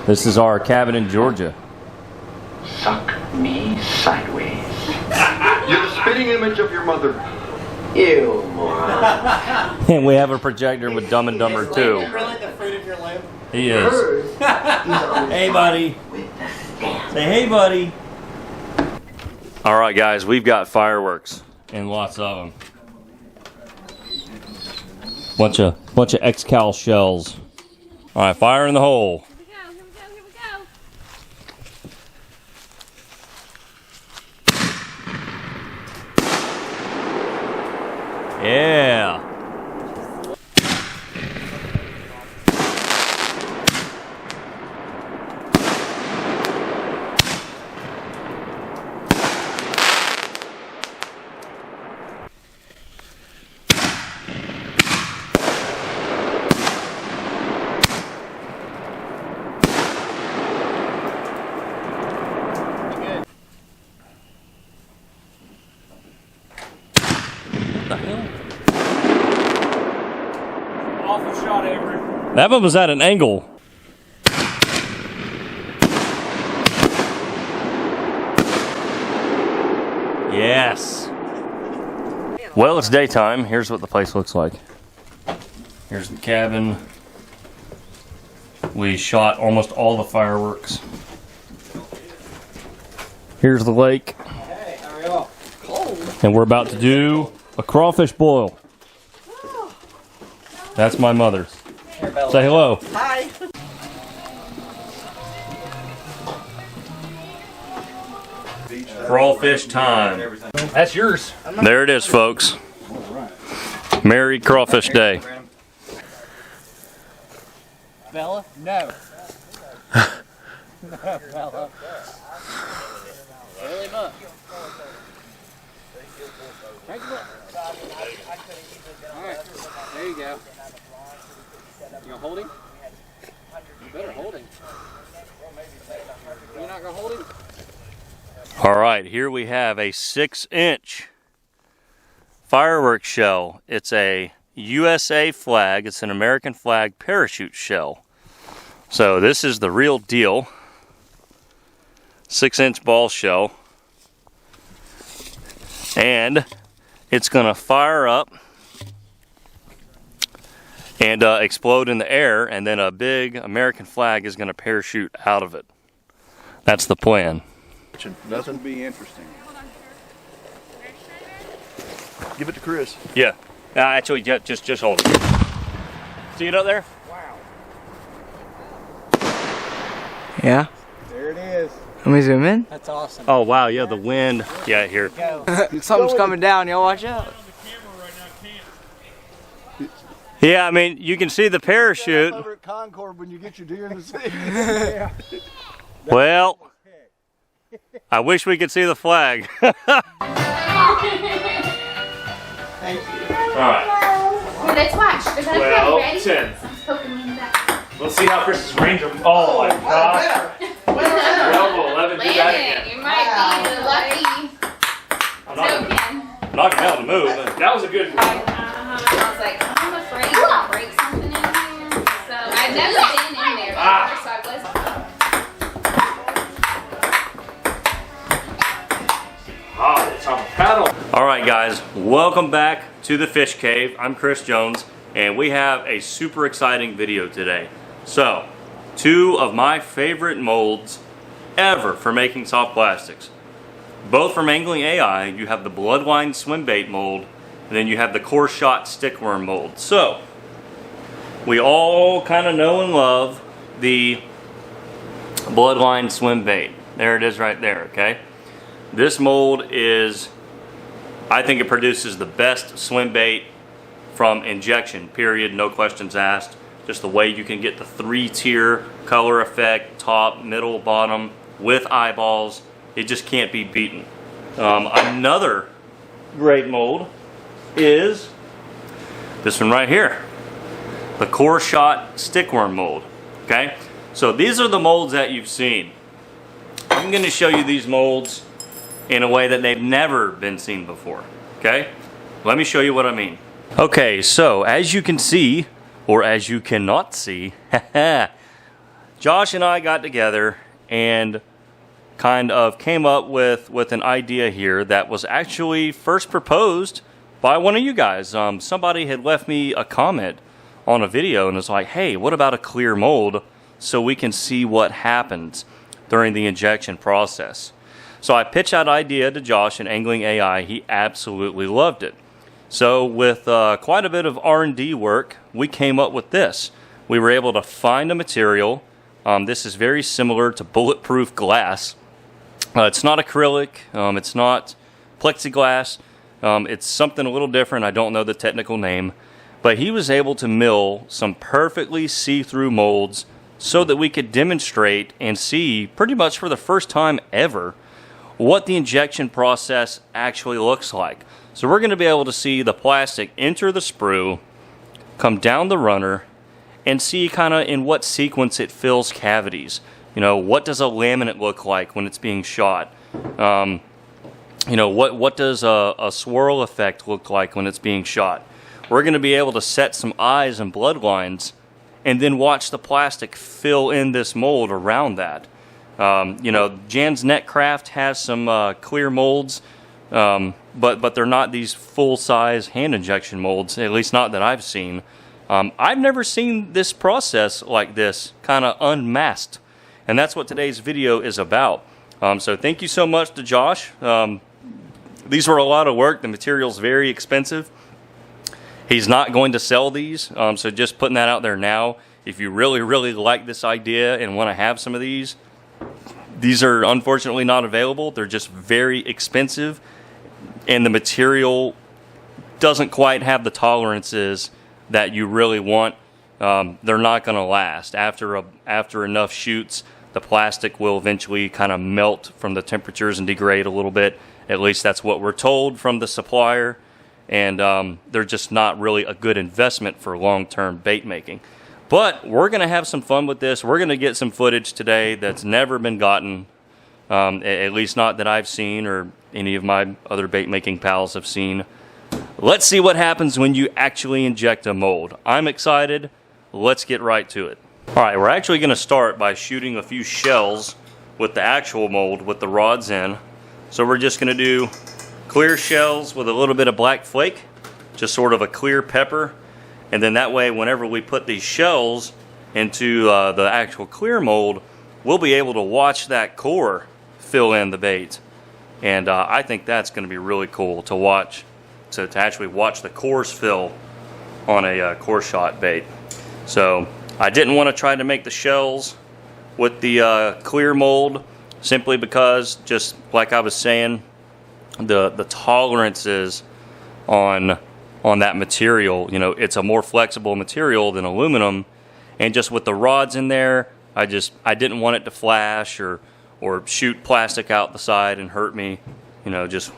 This is our cabin in Georgia. Suck me sideways. You're the spitting image of your mother. Ew, moron. And we have a projector with Dumb and Dumber 2. Really the fruit of your loom? He is. Hey, buddy. Say hey, buddy. All right, guys, we've got fireworks and lots of them. Bunch of Excal shells. All right, fire in the hole. Here we go. Yeah. Awful shot, Avery. That one was at an angle. Yes. Well, it's daytime. Here's what the place looks like. Here's the cabin. We shot almost all the fireworks. Here's the lake. Hey, how are y'all? Cold. And we're about to do a crawfish boil. That's my mother. Say hello. Hi. Crawfish time. That's yours. There it is, folks. Merry Crawfish Day. Bella? No. No, Bella. Really much. Crank him up. Alright, there you go. You gonna hold him? You better hold him. You're not gonna hold him? All right, here we have a 6-inch fireworks shell. It's a USA flag. It's an American flag parachute shell. So this is the real deal. 6-inch ball shell. And it's gonna fire up and explode in the air, and then a big American flag is gonna parachute out of it. That's the plan. Nothing be interesting. Give it to Chris. Yeah. Actually, just hold it. See it up there? Wow. Yeah. There it is. Let me zoom in. That's awesome. Oh wow, yeah, the wind. Yeah, here. Go. Something's coming down. Y'all watch out. Yeah, I mean, you can see the parachute. Over at Concord when you get your deer in the city. Well, I wish we could see the flag. Thank you. All right. Let's watch. Is that Well, ready? 10. Someone's poking me in the back. Let's see how Chris's range of. Oh my gosh. Well, we'll 11 do that again. You might be lucky. I'm Token. not gonna be able to move. That was a good one. I was like, I'm afraid to break something in here. So I've never been in there before, so I wasn't. It's on paddle. All right, guys, welcome back to the Fish Cave. I'm Chris Jones, and we have a super exciting video today. So, 2 of my favorite molds ever for making soft plastics. Both from Angling AI. You have the Bloodline Swimbait mold, and then you have the Core Shot Stickworm mold. So, we all kind of know and love the Bloodline Swimbait. There it is right there, okay? This mold is, I think it produces the best swim bait from injection, period, no questions asked. Just the way you can get the 3-tier color effect, top, middle, bottom, with eyeballs, it just can't be beaten. Another great mold is this one right here, the Core Shot Stickworm mold, okay? So these are the molds that you've seen. I'm gonna show you these molds in a way that they've never been seen before, okay? Let me show you what I mean. Okay, so as you can see, or as you cannot see, Josh and I got together and kind of came up with an idea here that was actually first proposed by one of you guys. Somebody had left me a comment on a video and was like, hey, what about a clear mold so we can see what happens during the injection process? So I pitched that idea to Josh in Angling AI. He absolutely loved it. So with quite a bit of R&D work, we came up with this. We were able to find a material. This is very similar to bulletproof glass. It's not acrylic. It's not plexiglass. It's something a little different. I don't know the technical name. But he was able to mill some perfectly see-through molds so that we could demonstrate and see pretty much for the first time ever what the injection process actually looks like. So we're going to be able to see the plastic enter the sprue, come down the runner, and see kind of in what sequence it fills cavities. You know, what does a laminate look like when it's being shot? You know, what does a swirl effect look like when it's being shot? We're going to be able to set some eyes and bloodlines and then watch the plastic fill in this mold around that. You know, Jan's Netcraft has some clear molds, but they're not these full-size hand injection molds, at least not that I've seen. I've never seen this process like this, kind of unmasked. And that's what today's video is about. So thank you so much to Josh. These were a lot of work. The material's very expensive. He's not going to sell these, so just putting that out there now. If you really, really like this idea and want to have some of these are unfortunately not available. They're just very expensive, and the material doesn't quite have the tolerances that you really want. They're not going to last. After enough shoots, the plastic will eventually kind of melt from the temperatures and degrade a little bit. At least that's what we're told from the supplier. And they're just not really a good investment for long-term bait making. But we're going to have some fun with this. We're going to get some footage today that's never been gotten, at least not that I've seen or any of my other bait making pals have seen. Let's see what happens when you actually inject a mold. I'm excited. Let's get right to it. All right, we're actually going to start by shooting a few shells with the actual mold with the rods in. So we're just going to do clear shells with a little bit of black flake, just sort of a clear pepper, and then that way whenever we put these shells into the actual clear mold, we'll be able to watch that core fill in the bait. And I think that's going to be really cool to watch, to actually watch the cores fill on a core shot bait. So I didn't want to try to make the shells with the clear mold simply because, just like I was saying, the tolerances on that material, you know, it's a more flexible material than aluminum, and just with the rods in there, I didn't want it to flash or shoot plastic out the side and hurt me, you know, just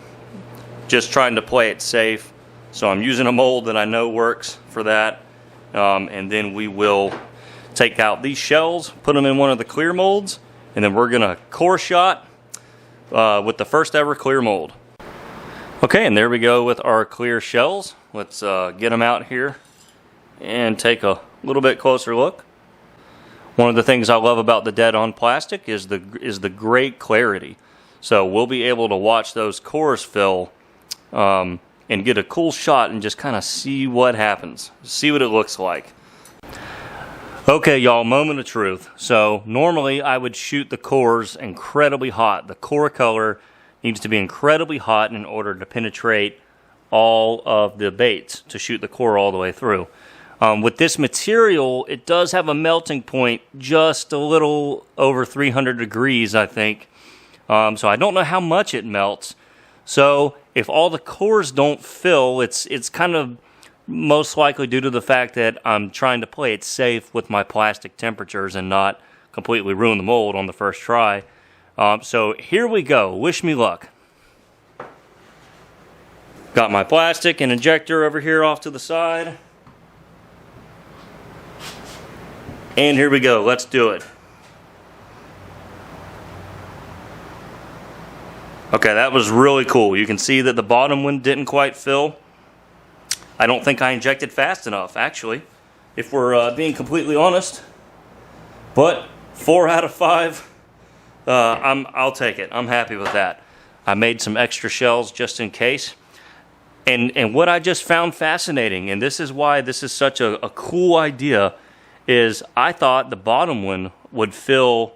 trying to play it safe. So I'm using a mold that I know works for that, and then we will take out these shells, put them in one of the clear molds, and then we're gonna core shot with the first ever clear mold. Okay, and there we go with our clear shells. Let's get them out here and take a little bit closer look. One of the things I love about the dead-on plastic is the great clarity. So we'll be able to watch those cores fill and get a cool shot and just kind of see what happens, see what it looks like. Okay, y'all, moment of truth. So normally I would shoot the cores incredibly hot. The core color needs to be incredibly hot in order to penetrate all of the baits, to shoot the core all the way through. With this material, it does have a melting point just a little over 300 degrees, I think. So I don't know how much it melts. So if all the cores don't fill, it's kind of most likely due to the fact that I'm trying to play it safe with my plastic temperatures and not completely ruin the mold on the first try. So here we go. Wish me luck. Got my plastic and injector over here off to the side. And here we go. Let's do it. Okay, that was really cool. You can see that the bottom one didn't quite fill. I don't think I injected fast enough, actually, if we're being completely honest. But 4 out of 5. I'll take it. I'm happy with that. I made some extra shells just in case. And what I just found fascinating, and this is why this is such a cool idea, is I thought the bottom one would fill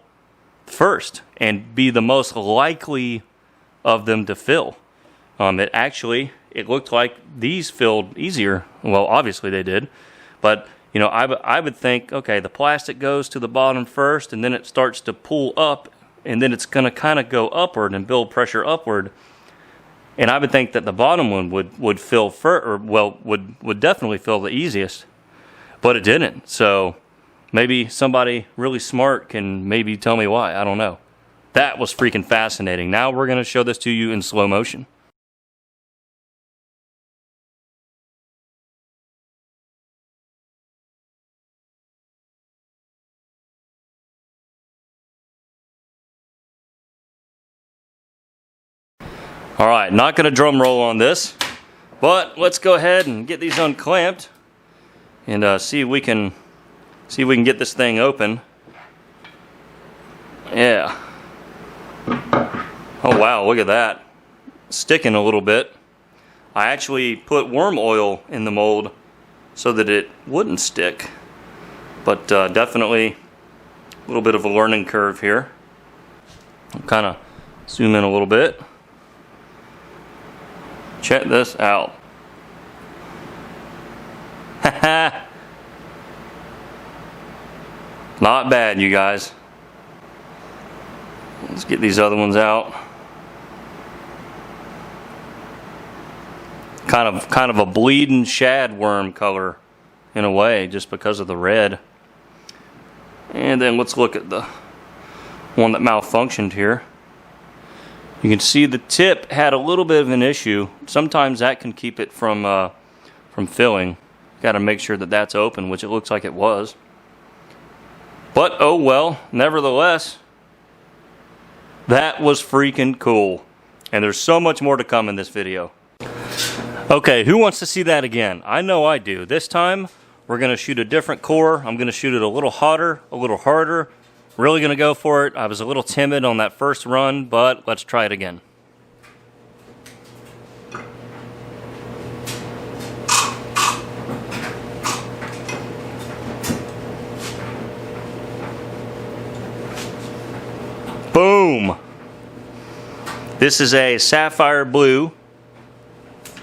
first and be the most likely of them to fill. It looked like these filled easier. Well, obviously they did, but you know, I would think, okay, the plastic goes to the bottom first, and then it starts to pull up, and then it's going to kind of go upward and build pressure upward. And I would think that the bottom one would fill first, or well, would definitely fill the easiest, but it didn't. So maybe somebody really smart can maybe tell me why. I don't know. That was freaking fascinating. Now we're going to show this to you in slow motion. All right, not going to drum roll on this, but let's go ahead and get these unclamped and see if we can get this thing open. Yeah. Oh wow, look at that. Sticking a little bit. I actually put worm oil in the mold so that it wouldn't stick, but definitely a little bit of a learning curve here. I'll kind of zoom in a little bit. Check this out. Not bad, you guys. Let's get these other ones out. Kind of a bleeding shad worm color in a way, just because of the red. And then let's look at the one that malfunctioned here. You can see the tip had a little bit of an issue. Sometimes that can keep it from filling. Got to make sure that that's open, which it looks like it was. But oh well, nevertheless, that was freaking cool. And there's so much more to come in this video. Okay, who wants to see that again? I know I do. This time, we're going to shoot a different core. I'm going to shoot it a little hotter, a little harder. Really going to go for it. I was a little timid on that first run, but let's try it again. Boom! This is a sapphire blue.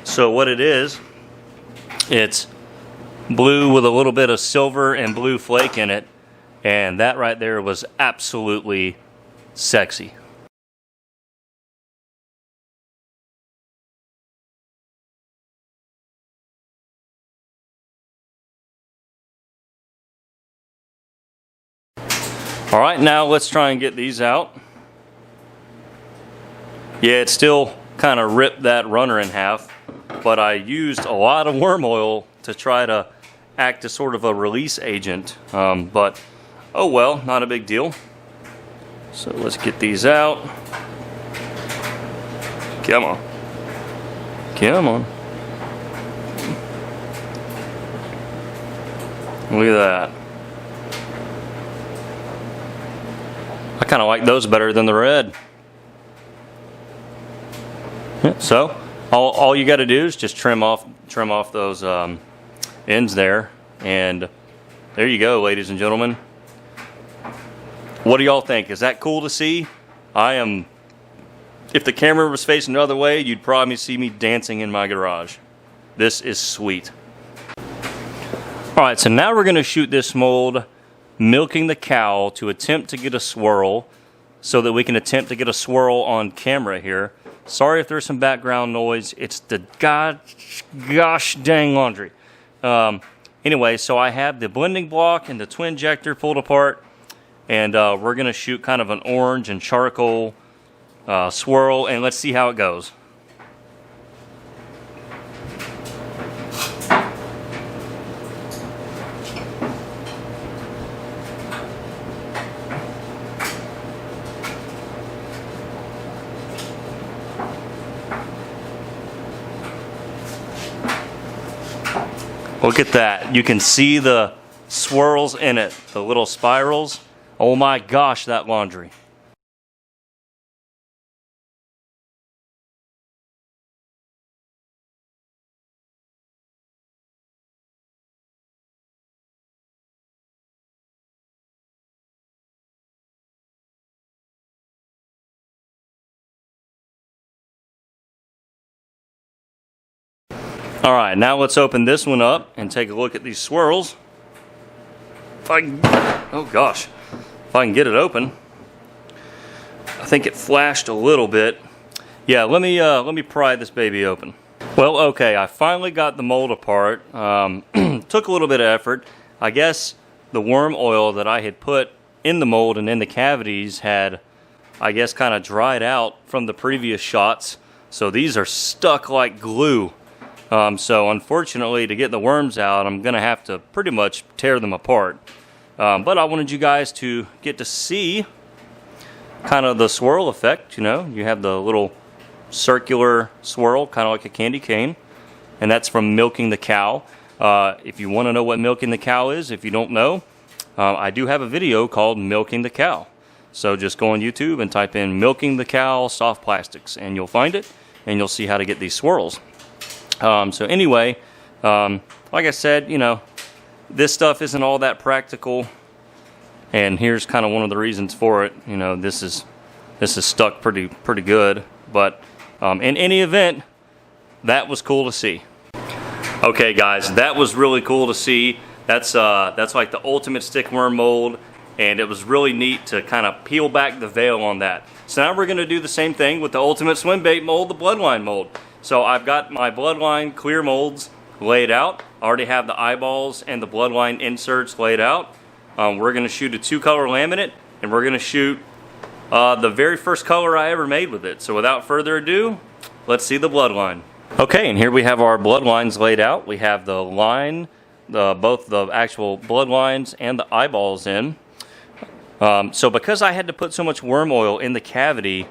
So what it is, it's blue with a little bit of silver and blue flake in it. And that right there was absolutely sexy. All right, now let's try and get these out. Yeah, it still kind of ripped that runner in half, but I used a lot of worm oil to try to act as sort of a release agent. But oh well, not a big deal. So let's get these out. Come on. Come on. Look at that. I kind of like those better than the red. Yeah, so all you got to do is just trim off those ends there, and there you go, ladies and gentlemen. What do y'all think? Is that cool to see? If the camera was facing the other way, you'd probably see me dancing in my garage. This is sweet. Alright, so now we're going to shoot this mold milking the cow to attempt to get a swirl, so that we can attempt to get a swirl on camera here. Sorry if there's some background noise. It's the gosh dang laundry. Anyway, so I have the blending block and the twin injector pulled apart, and we're going to shoot kind of an orange and charcoal swirl, and let's see how it goes. Look at that. You can see the swirls in it, the little spirals. Oh my gosh, that laundry. All right, now let's open this one up and take a look at these swirls. If I can, oh gosh, if I can get it open. I think it flashed a little bit. Yeah, let me pry this baby open. Well, okay, I finally got the mold apart. Took a little bit of effort. I guess the worm oil that I had put in the mold and in the cavities had, I guess, kind of dried out from the previous shots. So these are stuck like glue. So unfortunately, to get the worms out, I'm going to have to pretty much tear them apart. But I wanted you guys to get to see kind of the swirl effect. You know, you have the little circular swirl, kind of like a candy cane. And that's from milking the cow. If you want to know what milking the cow is, if you don't know, I do have a video called Milking the Cow. So just go on YouTube and type in Milking the Cow Soft Plastics, and you'll find it, and you'll see how to get these swirls. So anyway, like I said, you know, this stuff isn't all that practical, and here's kind of one of the reasons for it. You know, this is stuck pretty good, but in any event, that was cool to see. Okay, guys, that was really cool to see. That's like the ultimate stickworm mold, and it was really neat to kind of peel back the veil on that. So now we're going to do the same thing with the ultimate Swimbait mold, the bloodline mold. So I've got my bloodline clear molds laid out. I already have the eyeballs and the bloodline inserts laid out. We're going to shoot a 2-color laminate, and we're going to shoot the very first color I ever made with it. So without further ado, let's see the bloodline. Okay, and here we have our bloodlines laid out. We have the line, both the actual bloodlines and the eyeballs in. So because I had to put so much worm oil in the cavity,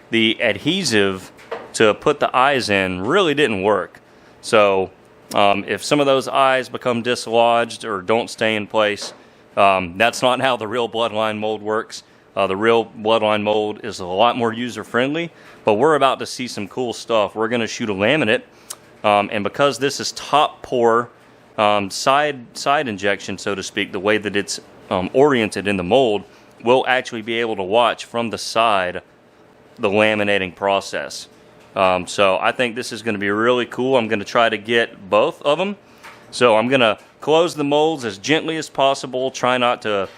the adhesive to put the eyes in really didn't work. So if some of those eyes become dislodged or don't stay in place, that's not how the real bloodline mold works. The real bloodline mold is a lot more user-friendly, but we're about to see some cool stuff. We're going to shoot a laminate, and because this is top pour side injection, so to speak, the way that it's oriented in the mold, we'll actually be able to watch from the side the laminating process. So I think this is going to be really cool. I'm going to try to get both of them. So I'm going to close the molds as gently as possible, try not to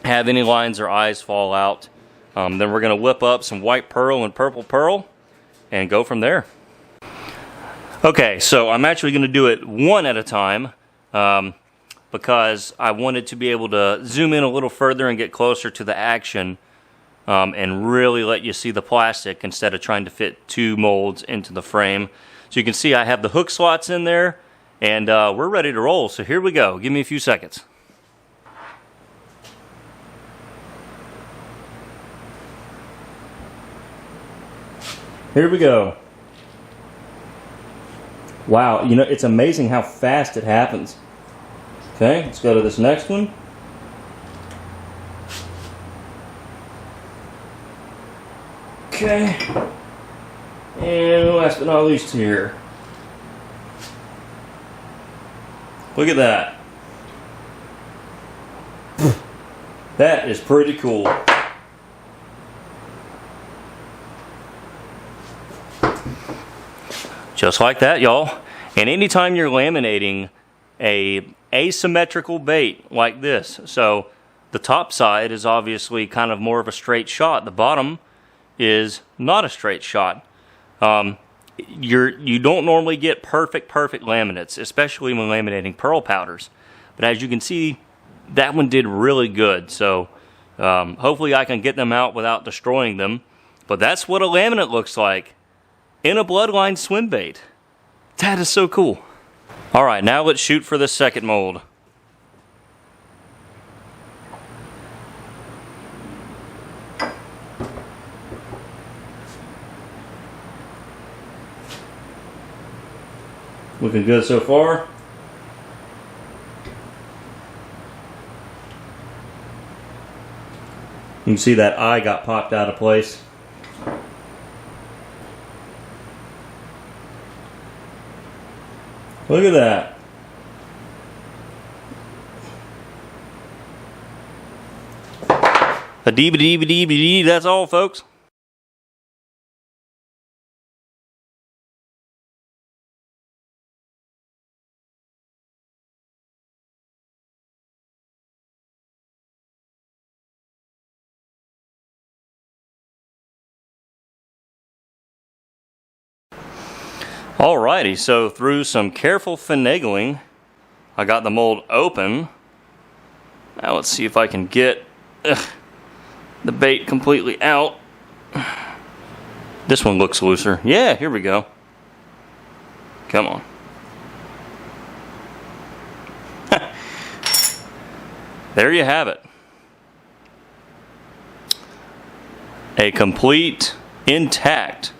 have any lines or eyes fall out. Then we're going to whip up some white pearl and purple pearl and go from there. Okay, so I'm actually going to do it one at a time because I wanted to be able to zoom in a little further and get closer to the action. And really let you see the plastic instead of trying to fit 2 molds into the frame. So you can see I have the hook slots in there, and we're ready to roll. So here we go. Give me a few seconds. Here we go. Wow, you know, it's amazing how fast it happens. Okay, let's go to this next one. Okay, and last but not least here. Look at that. That is pretty cool. Just like that, y'all. And anytime you're laminating a asymmetrical bait like this, so the top side is obviously kind of more of a straight shot. The bottom is not a straight shot. You don't normally get perfect laminates, especially when laminating pearl powders. But as you can see, that one did really good. So hopefully I can get them out without destroying them. But that's what a laminate looks like in a bloodline Swimbait. That is so cool. All right, now let's shoot for the second mold. Looking good so far. You can see that eye got popped out of place. Look at that. A dee-ba-dee-ba-dee-ba-dee, that's all, folks. Alrighty, so through some careful finagling, I got the mold open. Now let's see if I can get the bait completely out. This one looks looser. Yeah, here we go. Come on. There you have it. A complete, intact,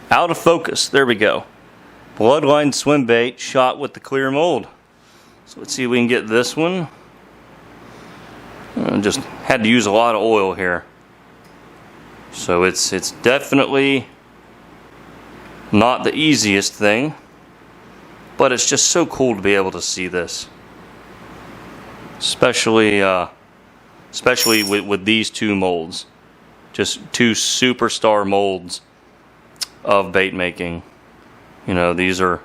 out of focus, there we go, bloodline swim bait shot with the clear mold. So let's see if we can get this one. Just had to use a lot of oil here. So it's definitely not the easiest thing, but it's just so cool to be able to see this. Especially with these two molds. Just two superstar molds of bait making. You know, these are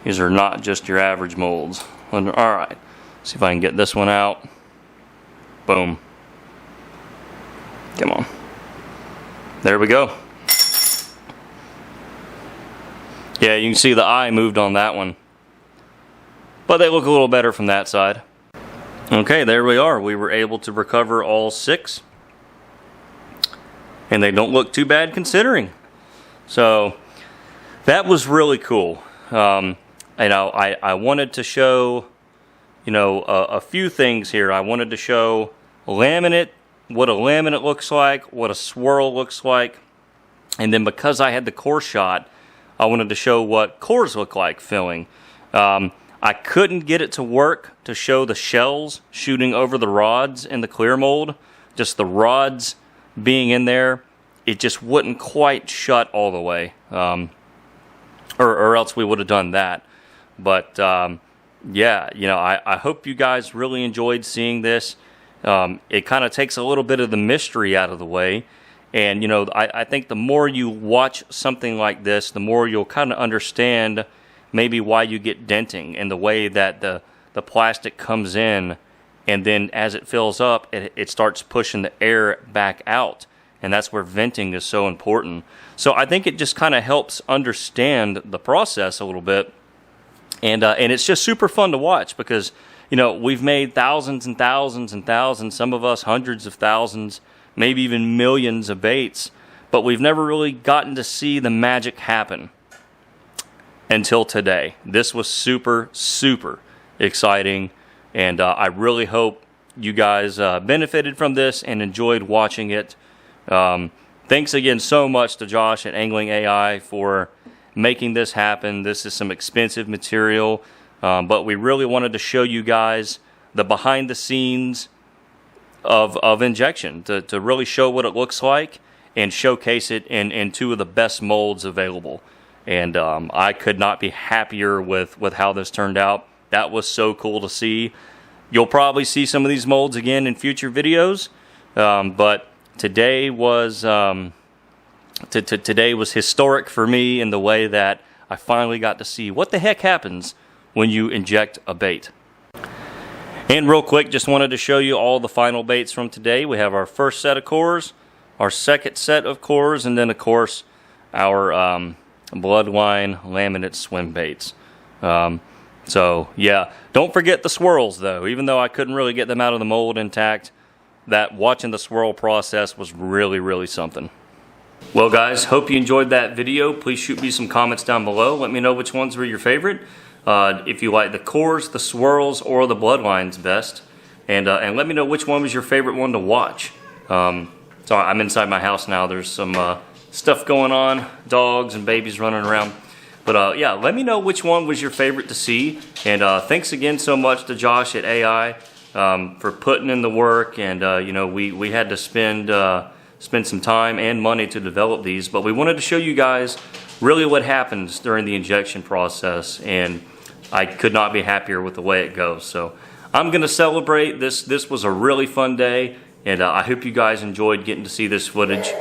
not just your average molds. Alright, see if I can get this one out. Boom. Come on. There we go. Yeah, you can see the eye moved on that one. But they look a little better from that side. Okay, there we are. We were able to recover all 6. And they don't look too bad considering. So that was really cool. I wanted to show, a few things here. I wanted to show laminate, what a laminate looks like, what a swirl looks like, and then because I had the core shot, I wanted to show what cores look like filling. I couldn't get it to work to show the shells shooting over the rods in the clear mold. Just the rods being in there, it just wouldn't quite shut all the way, or else we would have done that. But yeah, I hope you guys really enjoyed seeing this. It kind of takes a little bit of the mystery out of the way, and I think the more you watch something like this, the more you'll kind of understand maybe why you get denting and the way that the plastic comes in, and then as it fills up, it starts pushing the air back out. And that's where venting is so important. So I think it just kind of helps understand the process a little bit. And it's just super fun to watch because, we've made thousands and thousands and thousands, some of us hundreds of thousands, maybe even millions of baits, but we've never really gotten to see the magic happen until today. This was super, super exciting. And I really hope you guys benefited from this and enjoyed watching it. Thanks again so much to Josh at Angling AI for making this happen. This is some expensive material, but we really wanted to show you guys the behind the scenes of injection, to really show what it looks like and showcase it in 2 of the best molds available. And I could not be happier with how this turned out. That was so cool to see. You'll probably see some of these molds again in future videos, but today was today was historic for me in the way that I finally got to see what the heck happens when you inject a bait. And real quick, just wanted to show you all the final baits from today. We have our first set of cores, our second set of cores, and then of course our bloodline laminate swim baits. So yeah, don't forget the swirls though. Even though I couldn't really get them out of the mold intact, that watching the swirl process was really, really something. Well guys, hope you enjoyed that video. Please shoot me some comments down below. Let me know which ones were your favorite. If you like the cores, the swirls, or the bloodlines best. And let me know which one was your favorite one to watch. So I'm inside my house now. There's some stuff going on, dogs and babies running around. But yeah, let me know which one was your favorite to see. And thanks again so much to Josh at AI for putting in the work, and you know, we had to spend some time and money to develop these, but we wanted to show you guys really what happens during the injection process, and I could not be happier with the way it goes. So I'm gonna celebrate this. This was a really fun day, and I hope you guys enjoyed getting to see this footage.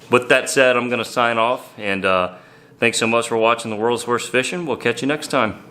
With that said, I'm gonna sign off, and thanks so much for watching The World's Worst Fishing. We'll catch you next time.